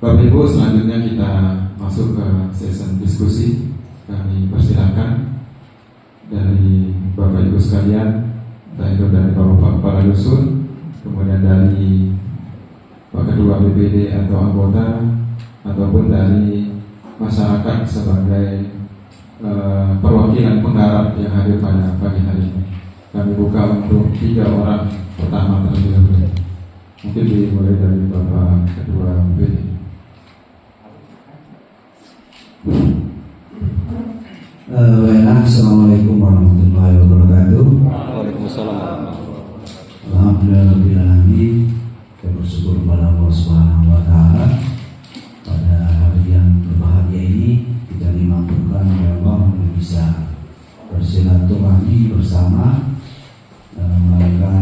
Bapak Ibu, selanjutnya kita masuk ke sesi diskusi. Kami persilakan dari Bapak Ibu sekalian, entah itu dari Bapak Kepala Dusun, kemudian dari Pak Ketua BPD atau anggota, ataupun dari masyarakat sebagai perwakilan penggarap yang hadir pada pagi hari ini. Kami buka untuk 3 orang pertama terlebih dahulu. Mungkin dimulai dari Bapak Ketua BPD. Assalamualaikum warahmatullahi wabarakatuh. Waalaikumsalam warahmatullahi wabarakatuh. Alhamdulillahirrahmanirrahim. Kita bersyukur kepada Allah Subhanahu wa Ta'ala pada hari yang berbahagia ini kita dimampukan oleh Allah untuk bisa bersilaturahmi bersama maka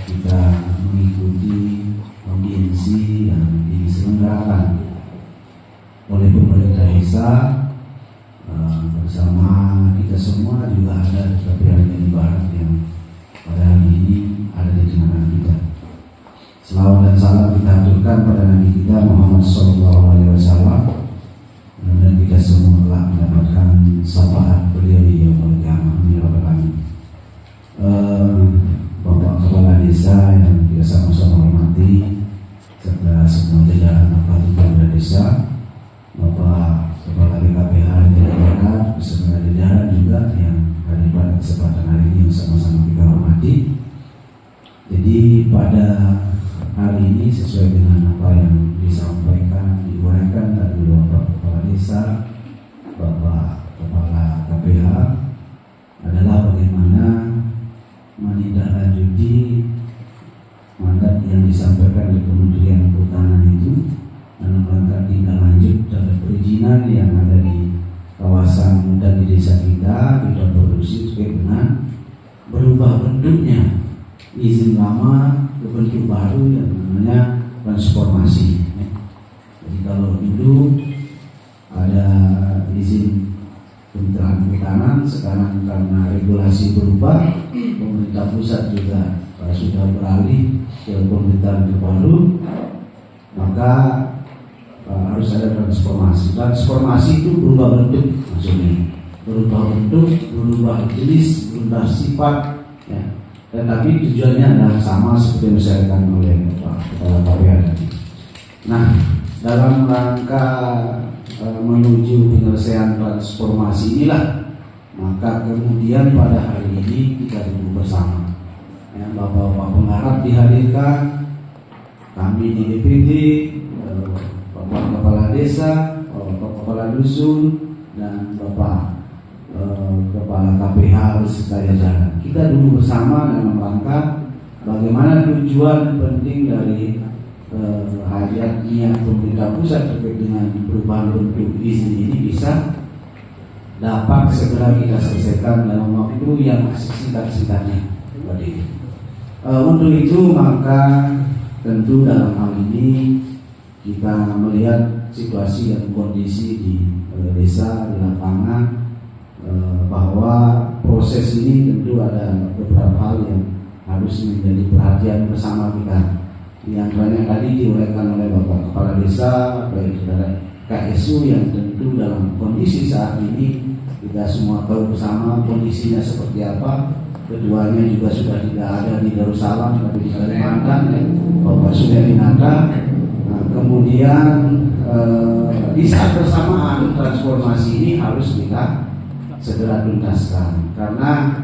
kita mengikuti audiensi yang diselenggarakan oleh pemerintah desa bersama kita semua. Juga ada keprihatinan Barat yang pada hari ini ada di tengah kita. Selawat dan salam kita haturkan pada Nabi kita Muhammad SAW, dan kita semua telah mendapatkan syafaat beliau di yaumul qiyamah. Bapak Kepala Desa yang kita sama-sama hormati, serta semua jajaran aparatur desa, Bapak Kepala BKPH di daerah beserta jajaran juga yang hadir pada kesempatan hari ini yang sama-sama kita hormati. Jadi pada hari ini sesuai dengan apa yang disampaikan, diuraikan dari Bapak Kepala Desa, Bapak Kepala KPH adalah bagaimana menindaklanjuti mandat yang disampaikan oleh Kementerian Kehutanan itu dalam rangka tindak lanjut terhadap perizinan yang ada di kawasan dan di desa kita, kita produksi terkait dengan berubah bentuknya izin lama ke bentuk baru yang namanya transformasi. Jadi kalau dulu ada izin Kementerian Kehutanan, sekarang karena regulasi berubah, pemerintah pusat juga sudah beralih ke pemerintahan terbaru, maka harus ada transformasi. Transformasi itu berubah bentuk, maksudnya berubah bentuk, berubah jenis, berubah sifat, ya. Tetapi tujuannya adalah sama seperti yang disampaikan oleh Pak Kepala KPH tadi. Nah, dalam rangka menuju penyelesaian transformasi inilah, maka kemudian pada hari ini kita duduk bersama, ya, Bapak-bapak penggarap dihadirkan, kami di DPD, Bapak Kepala Desa, Bapak Kepala Dusun, dan Bapak Kepala KPH beserta jajaran. Kita duduk bersama dalam rangka bagaimana tujuan penting dari hajat niat pemerintah pusat terkait dengan perubahan bentuk izin ini bisa dapat segera kita selesaikan dalam waktu yang singkat-singkatnya. Untuk itu maka tentu dalam hal ini kita melihat situasi dan kondisi di desa, di lapangan, bahwa proses ini tentu ada beberapa hal yang harus menjadi perhatian bersama kita. Yang banyak tadi diuraikan oleh Bapak Kepala Desa, baik dari KSU yang tentu dalam kondisi saat ini kita semua tahu bersama kondisinya seperti apa. Keduanya juga sudah tidak ada di Darussalam, tapi di Kalimantan, ya, Bapak Sudarinata. Nah, kemudian di saat bersamaan transformasi ini harus kita segera tuntaskan, karena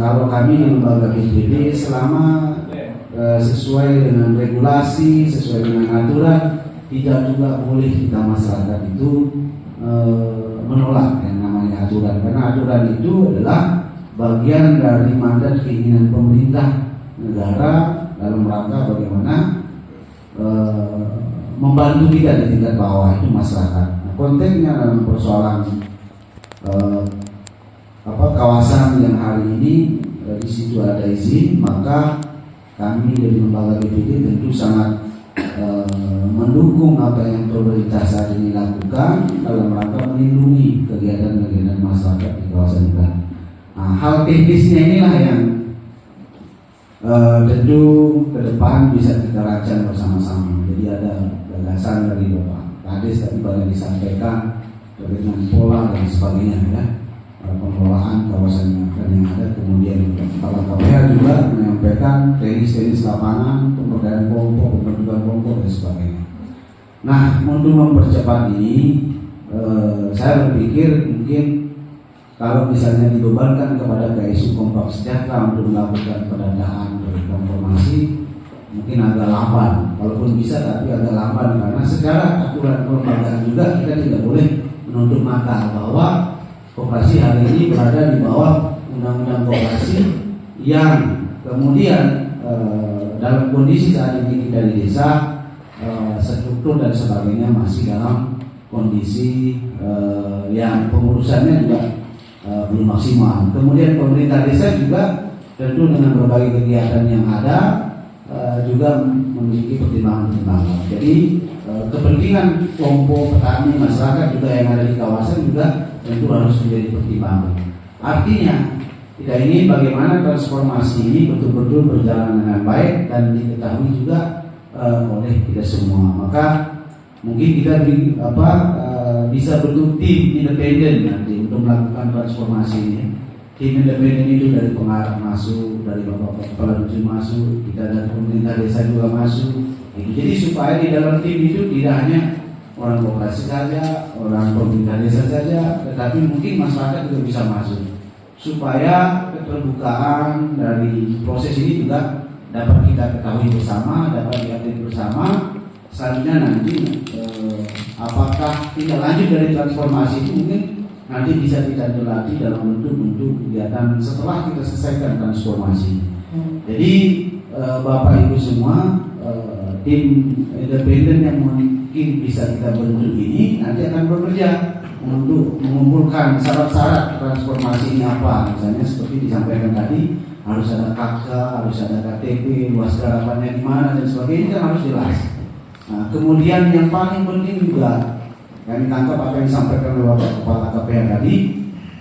kalau kami di lembaga BPD selama sesuai dengan regulasi, sesuai dengan aturan, tidak juga boleh kita masyarakat itu menolak yang namanya aturan, karena aturan itu adalah bagian dari mandat keinginan pemerintah negara dalam rangka bagaimana membantu kita di tingkat bawah, itu masyarakat. Nah, konteksnya dalam persoalan kawasan yang hari ini di situ ada izin, maka kami dari lembaga BPD tentu sangat mendukung apa yang pemerintah saat ini lakukan dalam rangka melindungi kegiatan-kegiatan masyarakat di kawasan kita. Nah, hal teknisnya inilah yang tentu ke depan bisa kita rancang bersama-sama. Jadi ada gagasan dari Bapak Kades tadi banyak disampaikan terkait dengan pola dan sebagainya ya, pengelolaan kawasan yang ada. Kemudian Kepala KPH juga menyampaikan teknis lapangan, pemberdayaan kelompok, pembentukan kelompok dan sebagainya. Nah, untuk mempercepat ini, saya berpikir mungkin kalau misalnya dibebankan kepada KSU Kompak Sejahtera untuk melakukan pendataan dan informasi, mungkin agak lamban. Walaupun bisa, tapi agak lamban karena secara aturan kelembagaan juga kita tidak boleh menutup mata bahwa koperasi hari ini berada di bawah Undang-Undang Koperasi yang kemudian dalam kondisi saat ini kita di desa, struktur dan sebagainya masih dalam kondisi yang pengurusannya juga belum maksimal. Kemudian pemerintah desa juga tentu dengan berbagai kegiatan yang ada juga memiliki pertimbangan-pertimbangan. Jadi kepentingan kelompok petani masyarakat juga yang ada di kawasan juga tentu harus menjadi pertimbangan. Artinya kita ingin bagaimana transformasi ini betul-betul berjalan dengan baik dan diketahui juga oleh kita semua. Maka mungkin kita bisa bentuk tim independen nanti untuk melakukan transformasi ini. Tim independen itu dari pengarah masuk, dari Bapak Kepala Dusun masuk, kita dari pemerintah desa juga masuk. Jadi supaya di dalam tim itu tidak hanya orang koperasi saja, orang pemerintah desa saja, tetapi mungkin masyarakat juga bisa masuk. Supaya keterbukaan dari proses ini juga dapat kita ketahui bersama, dapat diupdate bersama. Selanjutnya nanti apakah tindak lanjut dari transformasi itu mungkin nanti bisa kita dilatih dalam bentuk kegiatan setelah kita selesaikan transformasi. Jadi Bapak Ibu semua, tim independen yang mungkin bisa kita bentuk ini nanti akan bekerja untuk mengumpulkan syarat-syarat transformasi ini apa. Misalnya seperti disampaikan tadi, harus ada KK, harus ada KTP, luas garapannya di mana dan sebagainya, kan harus jelas. Nah, kemudian yang paling penting juga kami tangkap apa yang disampaikan oleh Bapak Kepala KPH tadi,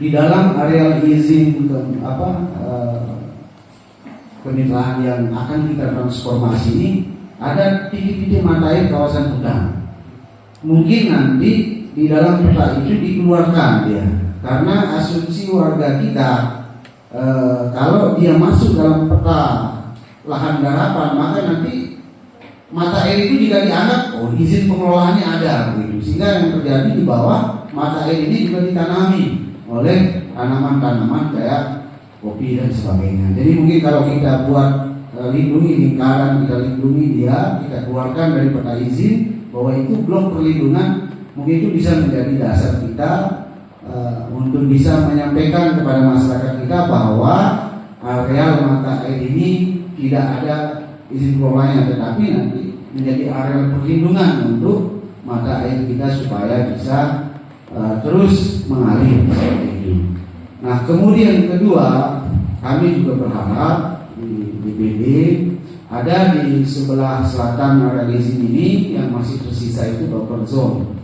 di dalam areal izin kemitraan yang akan kita transformasi ini ada titik-titik mata air kawasan hutan. Mungkin nanti di dalam peta itu dikeluarkan dia, karena asumsi warga kita kalau dia masuk dalam peta lahan garapan maka nanti mata air itu juga dianggap izin pengelolaannya ada begitu, sehingga yang terjadi di bawah mata air ini juga ditanami oleh tanaman-tanaman kayak kopi dan sebagainya. Jadi mungkin kalau kita buat lindungi lingkaran, kita lindungi dia, kita keluarkan dari peta izin bahwa itu blok perlindungan, mungkin itu bisa menjadi dasar kita untuk bisa menyampaikan kepada masyarakat kita bahwa areal mata air ini tidak ada izin pengelolaannya, tetapi nanti menjadi areal perlindungan untuk mata air kita supaya bisa terus mengalir seperti itu. Nah, kemudian kedua, kami juga berharap di BPD ada di sebelah selatan area izin ini yang masih tersisa itu buffer zone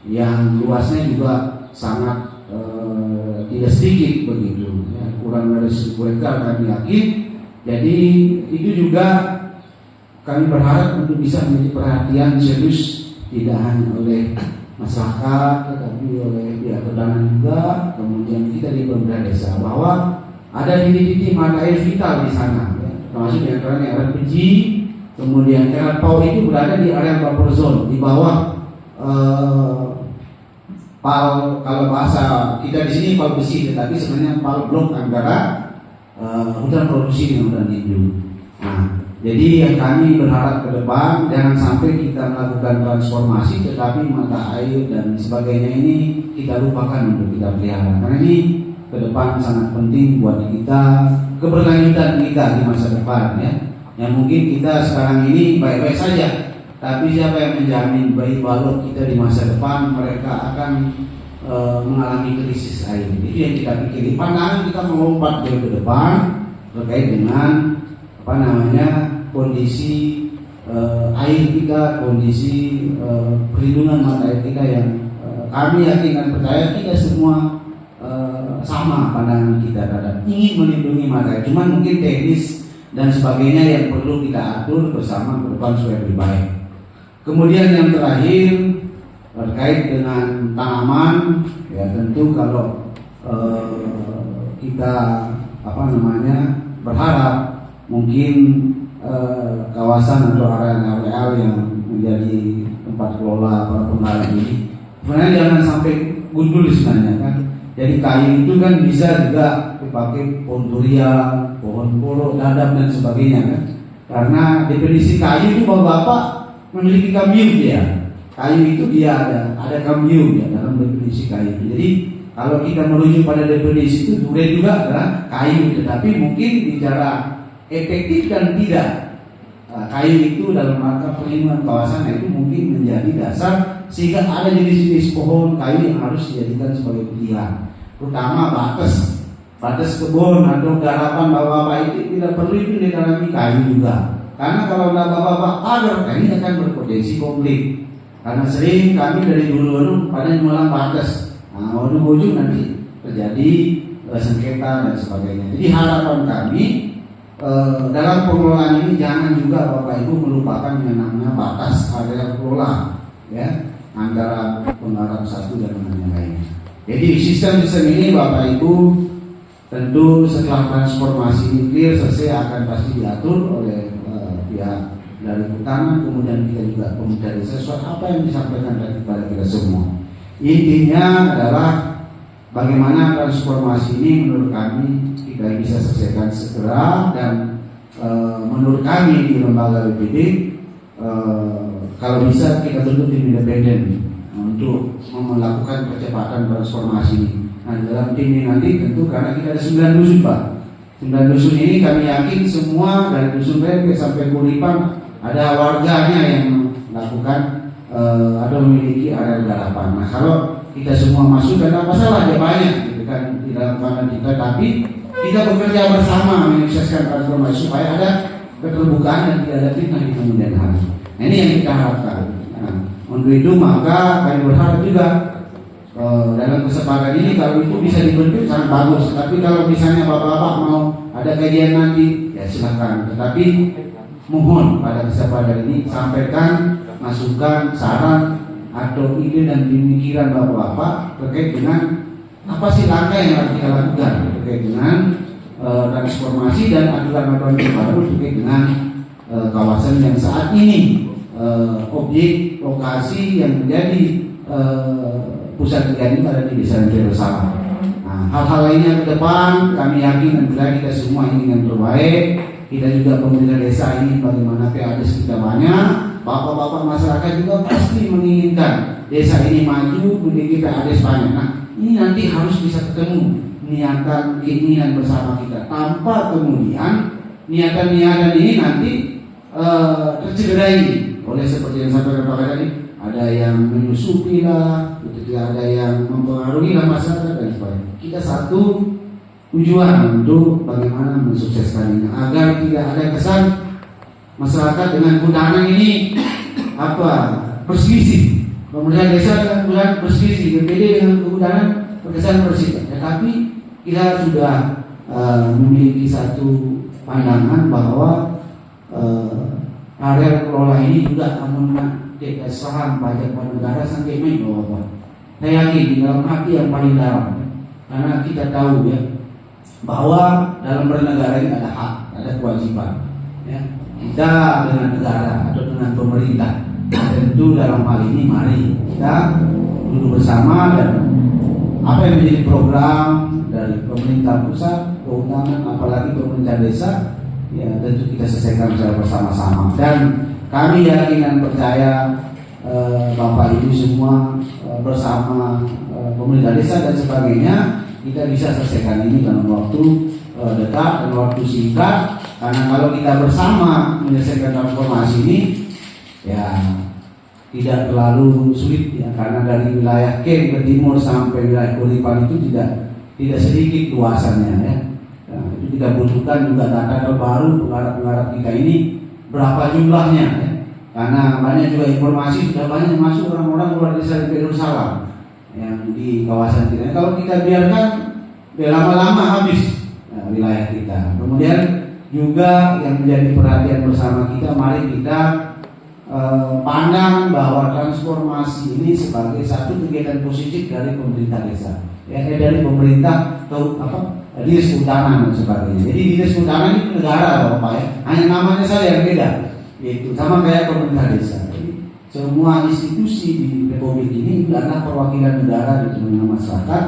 yang luasnya juga sangat tidak sedikit begitu, ya, kurang dari 10 hektar kami yakin. Jadi itu juga kami berharap untuk bisa menjadi perhatian serius tidak hanya oleh masyarakat tetapi oleh pihak perdagangan juga, kemudian kita di pemerintah desa, bahwa ada titik-titik mata air vital di sana, ya, termasuk di antaranya area Peji, kemudian area Pau itu berada di area buffer zone di bawah pal, kalau bahasa kita di sini pal besi, tetapi sebenarnya pal blok antara hutan produksi dengan hutan hijau. Nah, jadi yang kami berharap ke depan jangan sampai kita melakukan transformasi tetapi mata air dan sebagainya ini kita lupakan untuk kita pelihara, karena ini ke depan sangat penting buat kita, keberlanjutan kita di masa depan, ya. Yang mungkin kita sekarang ini baik-baik saja, tapi siapa yang menjamin bayi balok kita di masa depan mereka akan mengalami krisis air. Itu yang kita pikir. Pandangan kita melompat jauh ke depan terkait dengan kondisi air kita, kondisi perlindungan mata air kita yang kami yakin dan percaya kita semua sama pandangan kita terhadap ingin melindungi mata air. Cuman mungkin teknis dan sebagainya yang perlu kita atur bersama ke depan supaya lebih baik. Kemudian yang terakhir terkait dengan tanaman, ya tentu kalau kita berharap mungkin kawasan atau areal yang menjadi tempat kelola para penggala ini sebenarnya jangan sampai gundul sebenarnya kan. Jadi kayu itu kan bisa juga dipakai pohon durian, pohon polo, dadap dan sebagainya kan. Karena definisi kayu itu bapak-bapak memiliki kambium dia. Kayu itu dia ada kambium ya dalam definisi kayu. Jadi kalau kita merujuk pada definisi itu durian juga adalah kayu, tetapi mungkin bicara efektif dan tidak. Kayu itu dalam rangka perlindungan kawasan itu mungkin menjadi dasar sehingga ada jenis-jenis pohon kayu yang harus dijadikan sebagai pilihan. Terutama batas kebun atau garapan bapak-bapak itu tidak perlu itu ditanami kayu juga. Karena kalau bapak-bapak pagar, ini akan berpotensi konflik. Karena sering kami dari dulu pada jualan batas. Nah, ujung nanti terjadi sengketa dan sebagainya. Jadi harapan kami dalam pengelolaan ini jangan juga Bapak Ibu melupakan yang namanya batas area kelola, ya, antara penggarap satu dan yang lain. Jadi sistem ini Bapak Ibu tentu setelah transformasi ini clear selesai akan pasti diatur oleh pihak dari hutanan, kemudian kita juga komunikasi sesuai apa yang disampaikan tadi kepada kita semua. Intinya adalah bagaimana transformasi ini menurut kami kita bisa selesaikan segera dan menurut kami di lembaga BPD kalau bisa kita bentuk tim independen untuk melakukan percepatan transformasi ini. Nah, dalam tim ini nanti tentu karena kita ada 9 dusun Pak. 9 dusun ini kami yakin semua dari dusun Rempe sampai Kulipan ada warganya yang melakukan atau memiliki area garapan. Nah, kalau kita semua masuk dan apa salah ya banyak gitu kan di dalam pandan kita, tapi kita bekerja bersama menyukseskan transformasi supaya ada keterbukaan dan tidak ada fitnah di kemudian hari. Nah, ini yang kita harapkan. Nah, untuk itu maka kami berharap juga dalam kesempatan ini kalau itu bisa dibentuk sangat bagus. Tapi kalau misalnya bapak-bapak mau ada kajian nanti ya silakan. Tetapi mohon pada kesempatan ini sampaikan masukan, saran atau ide dan pemikiran bapak-bapak terkait dengan apa sih langkah yang harus kita lakukan terkait dengan transformasi dan aturan-aturan terbaru terkait dengan kawasan yang saat ini objek lokasi yang menjadi pusat kegiatan pada di desa Jerusalem. Nah, hal-hal lainnya ke depan kami yakin dan kita semua ingin yang terbaik. Kita juga pemerintah desa ini bagaimana PADES kita banyak, bapak-bapak masyarakat juga pasti menginginkan desa ini maju, memiliki PADES banyak. Nah, ini nanti harus bisa ketemu niatan keinginan bersama kita tanpa kemudian niatan-niatan ini nanti tercederai oleh seperti yang saya katakan tadi, ada yang menyusupi lah, ada yang mempengaruhi lah masyarakat dan sebagainya. Kita satu tujuan untuk bagaimana mensukseskan ini agar tidak ada kesan masyarakat dengan hutanan ini berselisih. Pemerintah desa dengan berselisih, BPD dengan kehutanan berkesan bersih. Tetapi kita sudah memiliki satu pandangan bahwa area kelola ini juga akan saham pajak pada negara sampai main bahwa saya yakin di dalam hati yang paling dalam, karena kita tahu ya bahwa dalam bernegara ini ada hak, ada kewajiban. Ya. Kita dengan negara atau dengan pemerintah, tentu dalam hal ini mari kita duduk bersama dan apa yang menjadi program dari pemerintah pusat, kehutanan, apalagi pemerintah desa, ya tentu kita selesaikan secara bersama-sama. Dan kami yakin dan percaya Bapak Ibu semua bersama pemerintah desa dan sebagainya, kita bisa selesaikan ini dalam waktu dekat dan waktu singkat. Karena kalau kita bersama menyelesaikan transformasi ini, ya tidak terlalu sulit ya, karena dari wilayah Kem ke timur sampai wilayah Kulipan itu tidak sedikit luasannya ya. Nah, itu kita butuhkan juga data terbaru penggarap-penggarap kita ini berapa jumlahnya ya. Karena banyak juga informasi sudah banyak masuk orang-orang luar desa di Jerusalem yang di kawasan kita. Kalau kita biarkan lama-lama habis wilayah kita. Kemudian juga yang menjadi perhatian bersama kita, mari kita pandang bahwa transformasi ini sebagai satu kegiatan positif dari pemerintah desa, dari pemerintah ke dinas kehutanan dan sebagainya. Jadi dinas kehutanan itu negara, Bapak ya, hanya namanya saja yang beda, yaitu sama kayak pemerintah desa. Jadi semua institusi di Republik ini adalah perwakilan negara di tengah masyarakat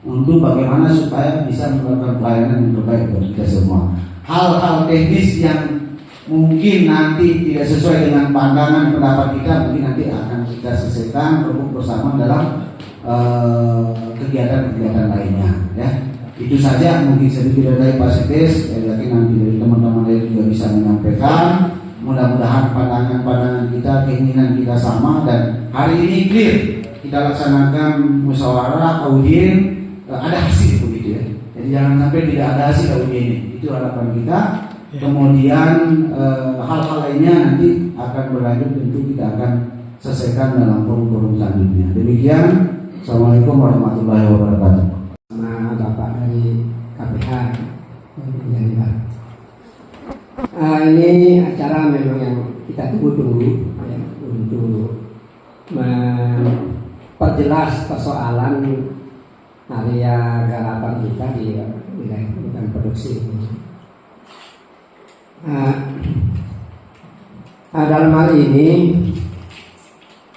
untuk bagaimana supaya bisa melakukan pelayanan yang terbaik buat kita semua. Hal-hal teknis yang mungkin nanti tidak sesuai dengan pandangan pendapat kita, mungkin nanti akan kita selesaikan bersama dalam kegiatan-kegiatan lainnya ya. Itu saja mungkin sedikit dari Pak Sekdes, saya yakin nanti dari teman-teman lain juga bisa menyampaikan. Mudah-mudahan pandangan-pandangan kita, keinginan kita sama, dan hari ini clear kita laksanakan musyawarah audien, ada hasil begitu ya. Jadi jangan sampai tidak ada hasil audien ini. Itu harapan kita. Kemudian hal-hal lainnya nanti akan berlanjut, tentu kita akan selesaikan dalam forum-forum selanjutnya. Demikian, Assalamualaikum warahmatullahi wabarakatuh. Sama Bapak dari KPH ini acara memang yang kita tunggu-tunggu ya, untuk memperjelas persoalan area garapan kita di wilayah hutan produksi ini. Dalam hal ini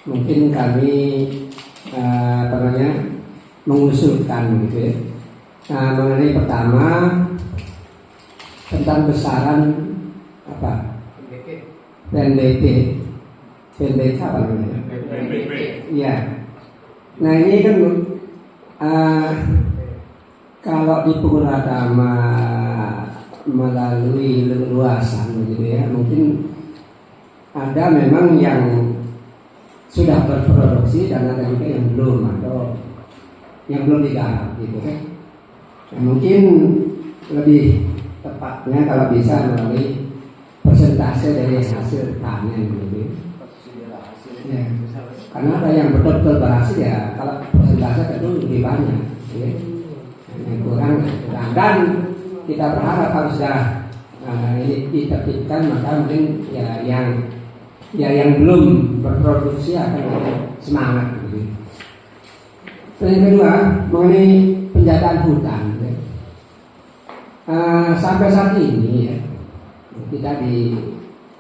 mungkin kami mengusulkan gitu ya. Mengenai pertama tentang besaran PNBP apa namanya? Iya. Nah ini kan kalau di Puragama melalui leluasan gitu ya, mungkin ada memang yang sudah berproduksi dan ada juga yang belum atau yang belum digarap gitu kan. Nah, mungkin lebih tepatnya kalau bisa melalui persentase dari hasil panen gitu. Ya. Karena ada yang betul-betul berhasil ya, kalau persentase tentu lebih banyak ya. Yang kurang dan kita berharap kalau sudah ini ditertibkan, maka mungkin ya yang belum berproduksi akan semangat gitu. Dan yang kedua mengenai penjagaan hutan ya. Sampai saat ini ya, kita di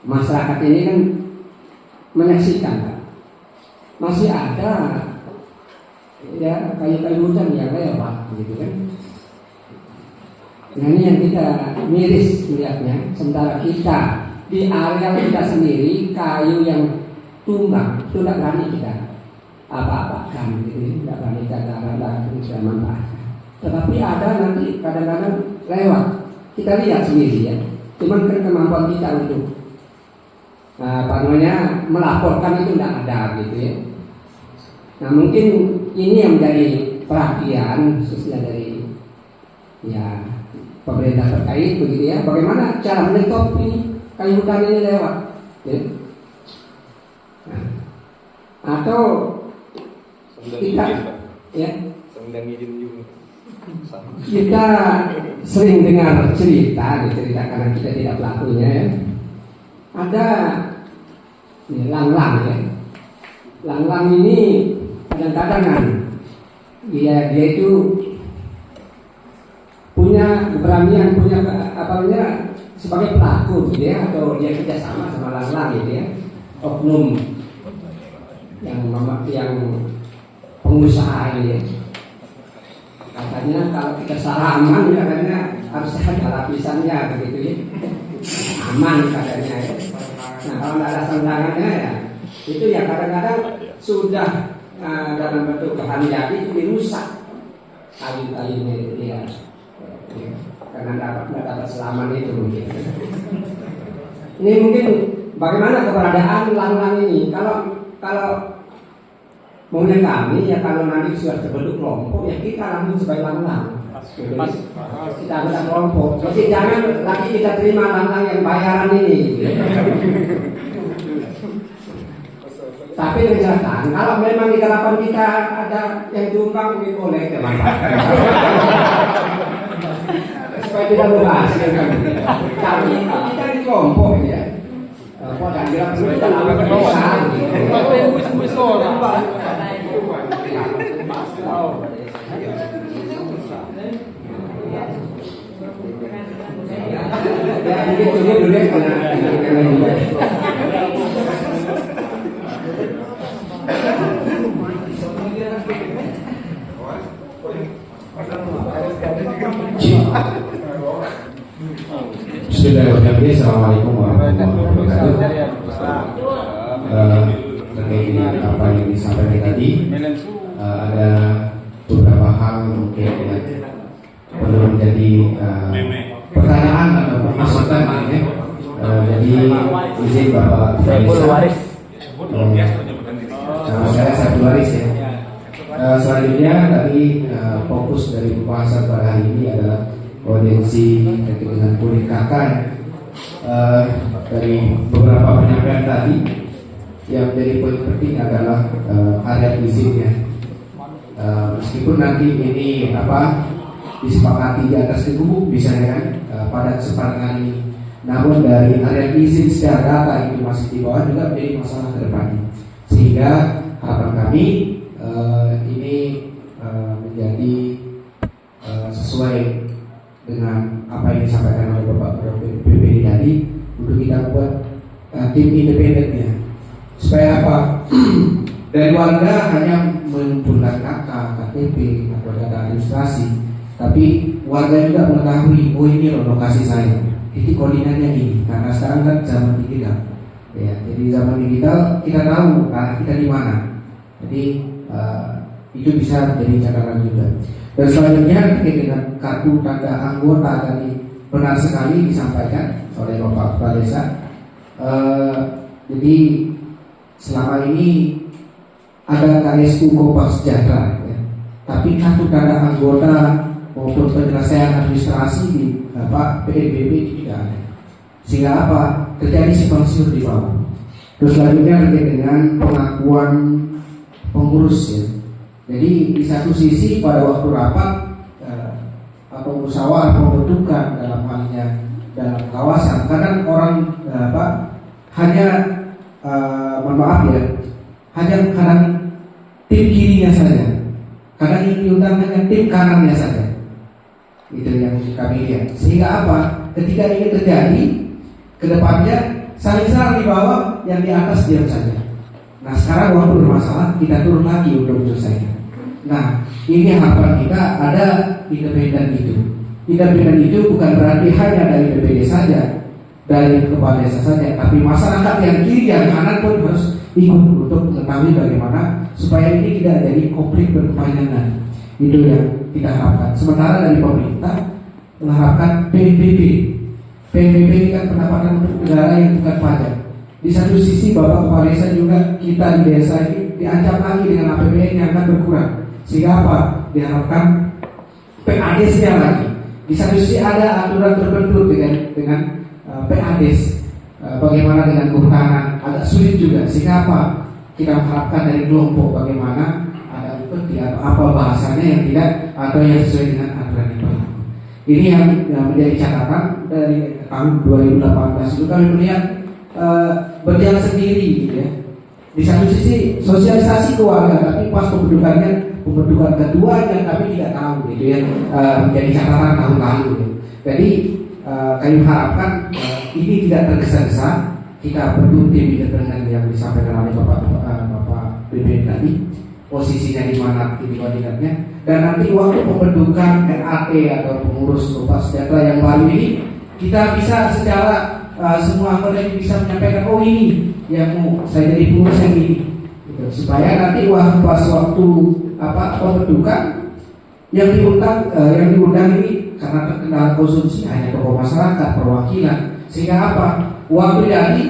masyarakat ini kan menyaksikan kan, masih ada ya kayu-kayu hutan yang lewat gitu kan. Nah ini yang kita miris melihatnya, sementara kita di area kita sendiri kayu yang tumbang itu tidak berani kita apa-apakan gitu, tidak berani kita bisa manfaatkan. Tetapi ada nanti kadang-kadang lewat, kita lihat sendiri ya. Cuman kan kemampuan kita untuk melaporkan itu tidak ada gitu ya. Nah mungkin ini yang menjadi perhatian khususnya dari ya pemerintah terkait begitu ya. Bagaimana cara menyetop ini kayu hutan ini lewat ya. Nah, atau kita ya kita sering dengar cerita karena kita tidak pelakunya ya. Ada ya, lang-lang ya. Lang-lang ini kadang-kadang kan dia itu punya keberanian, punya sebagai pelaku gitu ya, atau dia kerjasama sama lang-lang gitu ya, oknum yang pengusaha ini ya. Katanya kalau kita salah aman katanya harus ada lapisannya begitu ya, aman katanya ya. Nah kalau tidak ada sandangannya ya itu ya kadang-kadang sudah dalam bentuk bahan jadi itu dirusak kayu-kayunya itu ya. Karena tidak dapat selamat itu mungkin. Ini mungkin bagaimana keberadaan lang-lang ini? Kalau maunya kami ya kalau nanti sudah terbentuk kelompok ya kita langsung sebagai lang-lang. Kita anggota kelompok. Jadi jangan lagi kita terima lang-lang yang bayaran ini. Tapi dengan catatan kalau memang di garapan kita ada yang tumpang mungkin boleh dimanfaatkan. Supaya tidak berhasil kan. Kami kita di kelompok ya. dan bila kesulitan apa kebiasaan. Ya mungkin ini dulu ya karena Bismillahirrahmanirrahim. Assalamualaikum warahmatullahi wabarakatuh. Terkait dengan apa yang disampaikan tadi, ada beberapa hal mungkin yang perlu menjadi pertanyaan atau masukan ya. Jadi izin Bapak Faisal, nama saya Sabtu Waris ya. Selanjutnya tadi fokus dari pembahasan pada hari ini adalah audiensi terkait dengan kulit kakak dari beberapa penyampaian tadi yang menjadi poin penting adalah area izinnya. Meskipun nanti ini disepakati di atas gedung misalnya kan pada kesempatan ini, namun dari area izin secara data itu masih di bawah juga menjadi masalah ke depannya. Sehingga harapan kami ini menjadi sesuai dengan apa yang disampaikan oleh Bapak BPD tadi, untuk kita buat tim independennya supaya apa? Dari warga hanya mengumpulkan KK, KTP atau data administrasi, tapi warga juga mengetahui, oh ini loh lokasi saya, titik koordinatnya ini. Karena sekarang kan zaman digital, ya. Jadi zaman digital kita tahu karena kita di mana. Jadi itu bisa menjadi catatan juga. Dan selanjutnya terkait dengan kartu tanda anggota tadi benar sekali disampaikan oleh Bapak Kepala Desa. Jadi selama ini ada KSU Kompas Sejahtera, ya. Tapi kartu tanda anggota maupun penyelesaian administrasi di PNBP tidak ada. Sehingga apa? Terjadi simpang siur di bawah. Terus selanjutnya terkait dengan pengakuan pengurus, ya. Jadi di satu sisi pada waktu rapat atau musyawarah pembentukan dalam halnya dalam kawasan, kadang orang hanya mohon maaf ya, hanya kadang tim kirinya saja, kadang yang diundang hanya tim kanannya saja. Itu yang kami lihat. Sehingga apa? Ketika ini terjadi, kedepannya saling serang di bawah, yang di atas diam saja. Nah sekarang waktu bermasalah kita turun lagi untuk menyelesaikan. Nah ini harapan kita ada independen itu. Independen itu bukan berarti hanya dari BPD saja, dari kepala desa saja, tapi masyarakat yang kiri yang kanan pun harus ikut untuk mengetahui bagaimana supaya ini tidak jadi konflik berkepanjangan. Itu yang kita harapkan. Sementara dari pemerintah mengharapkan PNBP. PNBP ini kan pendapatan untuk negara yang bukan pajak. Di satu sisi Bapak Kepala Desa juga kita di desa ini diancam lagi dengan APBN yang akan berkurang. Sehingga apa? Diharapkan PADES-nya lagi. Di satu sisi ada aturan tertentu dengan PADES. Bagaimana dengan kehutanan? Agak sulit juga. Sehingga apa? Kita mengharapkan dari kelompok bagaimana ada seperti apa bahasanya yang tidak atau yang sesuai dengan aturan itu. Ini yang menjadi catatan dari tahun 2018 itu kami melihat berjalan sendiri gitu ya. Di satu sisi sosialisasi keluarga, tapi pas pembentukan keduanya kami tidak tahu gitu ya, menjadi catatan tahun lalu gitu. Jadi kami harapkan ini tidak tergesa-gesa, kita bentuk tim independen yang disampaikan oleh Bapak BPD tadi, posisinya di mana titik koordinatnya, dan nanti waktu pembentukan RAT atau pengurus Kompas Sejahtera yang baru ini kita bisa secara semua anggota bisa menyampaikan, oh ini yang mau saya jadi pengurus yang ini, gitu. Supaya nanti pas waktu pembentukan yang diundang ini karena terkendala konsumsi hanya tokoh masyarakat, perwakilan, sehingga apa? Waktu jadi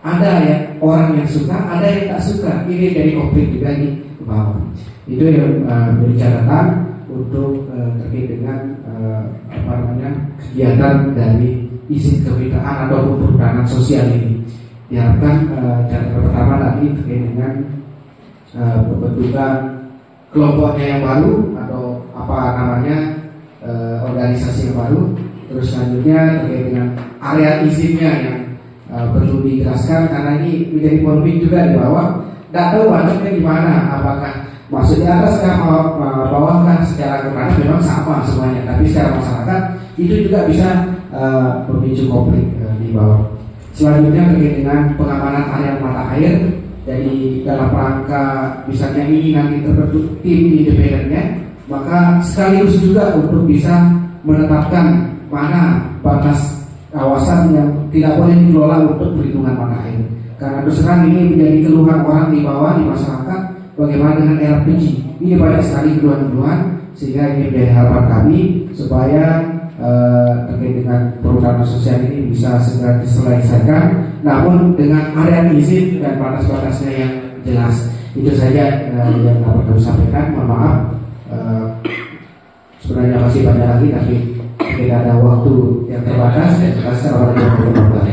ada ya orang yang suka, ada yang tak suka. Ini dari konflik juga di bawah. Itu yang menjadi catatan untuk terkait dengan kegiatan dari izin kemitraan atau perhutanan sosial ini. Diharapkan catatan pertama tadi terkait dengan pembentukan kelompoknya yang baru atau organisasi yang baru. Terus selanjutnya terkait dengan area izinnya yang perlu dijelaskan karena ini menjadi polemik juga di bawah. Tidak tahu wajibnya gimana, apakah maksudnya atas bawah kan secara kemana memang sama semuanya, tapi secara masyarakat itu juga bisa memicu konflik di bawah. Selanjutnya terkait dengan pengamanan area mata air. Jadi dalam rangka misalnya ini nanti terbentuk tim independennya, maka sekaligus juga untuk bisa menetapkan mana batas kawasan yang tidak boleh dikelola untuk perlindungan mata air. Karena terus terang ini menjadi keluhan orang di bawah di masyarakat, bagaimana dengan LPG. Ini banyak sekali keluhan-keluhan, sehingga ini menjadi harapan kami supaya terkait dengan perhutanan sosial ini bisa segera diselesaikan, namun dengan area izin dan batas-batasnya yang jelas. Itu saja yang dapat kami sampaikan. Mohon maaf, sebenarnya masih banyak lagi, tapi tidak ada waktu yang terbatas dan secara orang yang berkembang.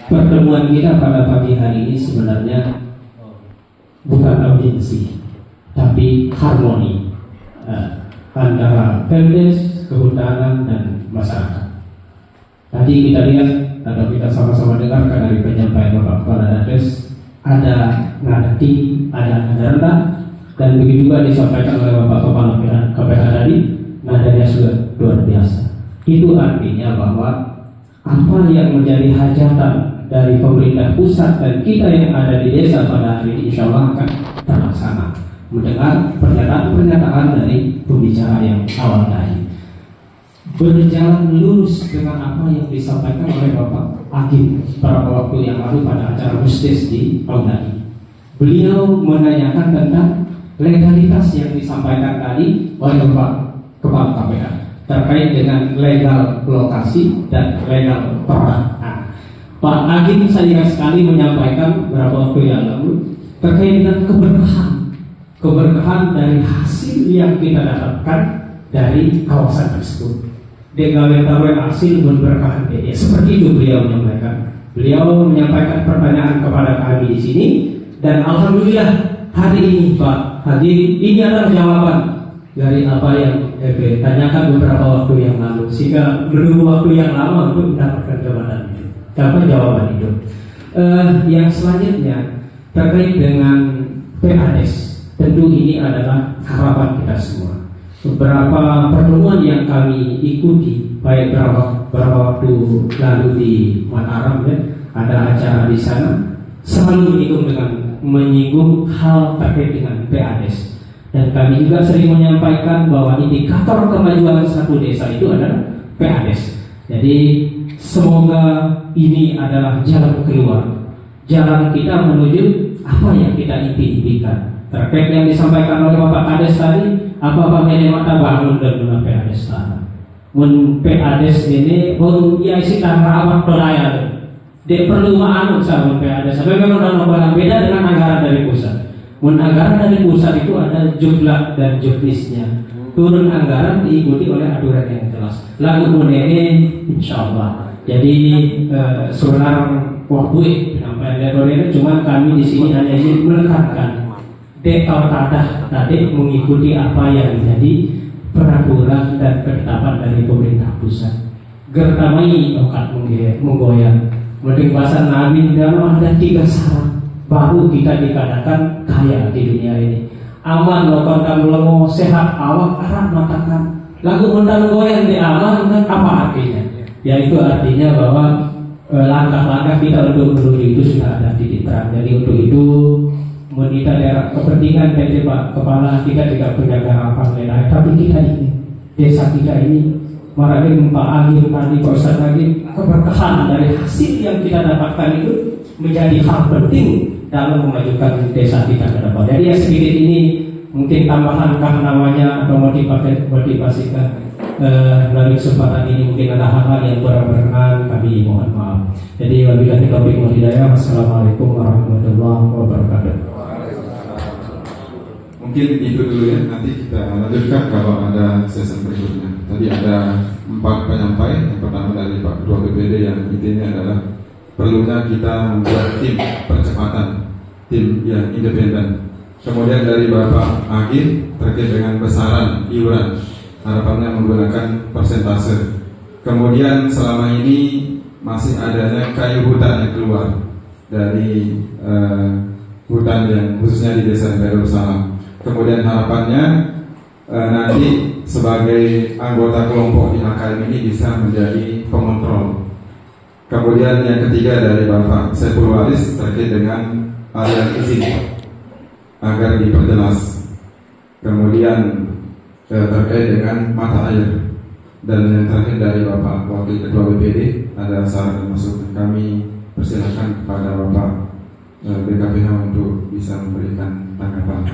Pertemuan kita pada pagi hari ini sebenarnya bukan audiensi, tapi harmoni antara Pemdes, kehutanan, dan masyarakat. Tadi kita lihat atau kita sama-sama dengarkan dari penyampaian Bapak Kepala Dades, ada nada tinggi, ada nada rendah, dan begitu juga disampaikan oleh Bapak Kepala KPH tadi, nadanya sudah luar biasa. Itu artinya bahwa apa yang menjadi hajatan dari pemerintah pusat dan kita yang ada di desa pada hari ini insya Allah akan terlaksana. Mendengar pernyataan dari pembicara yang awal tadi, berjalan lurus dengan apa yang disampaikan oleh Bapak Agim beberapa waktu yang lalu pada acara Musdes di Aunani. Beliau menanyakan tentang legalitas yang disampaikan tadi oleh Bapak Kepala KPH terkait dengan legal lokasi dan legal perang. Pak Agim saya sekali menyampaikan beberapa waktu yang lalu terkait dengan keberkahan dari hasil yang kita dapatkan dari kawasan tersebut. Degawe hasil berkahan dia. Seperti itu beliau menyampaikan. Beliau menyampaikan pertanyaan kepada kami di sini dan alhamdulillah hari ini Pak Hadir ini adalah jawaban dari apa yang tanyakan beberapa waktu yang lalu, sehingga menunggu waktu yang lama untuk mendapatkan jawaban itu. Yang selanjutnya terkait dengan PADES, tentu ini adalah harapan kita semua. Beberapa pertemuan yang kami ikuti, baik beberapa waktu lalu di Mataram, ya, ada acara di sana, selalu menyinggung hal terkait dengan PADES. Dan kami juga sering menyampaikan bahwa indikator kemajuan satu desa itu adalah PADES. Jadi semoga ini adalah jalan keluar, jalan kita menuju apa yang kita impikan. Terkait yang disampaikan oleh Bapak Kades tadi, apa ini mata bangun dan guna PADES tanah. PADES ini ya isi tanah awak peraya. Dia perlu maanut sama PADES. Sampai memang dalam beda dengan anggaran dari pusat. Anggaran dari pusat itu ada jumlah dan jumlahnya. Turun anggaran diikuti oleh aturan yang jelas. Lagu ini insya Allah. Jadi sebenarnya waktu sampai level ini cuma kami di sini hanya ingin menekankan detail tadi mengikuti apa yang menjadi peraturan dan ketetapan dari pemerintah pusat. Gertamai okat menggoyang. Mending bahasa Nabi dalam ada 3 syarat baru kita dikatakan kaya di dunia ini. Aman, lokal lengo, sehat, awak, arah matakan. Lagu undang goyang di aman kan apa artinya? Yaitu artinya bahwa langkah-langkah kita untuk menuju itu sudah ada di terang. Jadi untuk itu menita daerah kepentingan dari Pak Kepala kita tidak punya harapan lain, tapi kita ini desa kita ini marahin Pak Agim tadi Pak Ustaz lagi keberkahan dari hasil yang kita dapatkan itu menjadi hal penting dalam memajukan desa kita ke depan. Jadi ya sedikit ini mungkin tambahan namanya atau motivasikan melalui kesempatan ini mungkin ada hal-hal yang kurang berkenan, kami mohon maaf. Jadi wabillahi taufiq wal hidayah. Wassalamualaikum warahmatullahi wabarakatuh. Mungkin itu dulu ya, nanti kita lanjutkan kalau ada sesi berikutnya. Tadi ada 4 penyampai. Yang pertama dari Pak Ketua BPD yang intinya adalah perlunya kita membuat tim percepatan, tim yang independen. Kemudian dari Bapak Agim terkait dengan besaran iuran, harapannya menggunakan persentase. Kemudian selama ini masih adanya kayu hutan yang keluar dari hutan yang khususnya di desa Darussalam. Kemudian harapannya nanti sebagai anggota kelompok di HKM ini bisa menjadi pengontrol. Kemudian yang ketiga dari Bapak Saiful Waris terkait dengan area izin agar diperjelas. Kemudian terkait dengan mata air. Dan yang terakhir dari Bapak Wakil Ketua BPD ada saran dan masukan. Kami persilakan kepada Bapak BKPH untuk bisa memberikan tanggapan.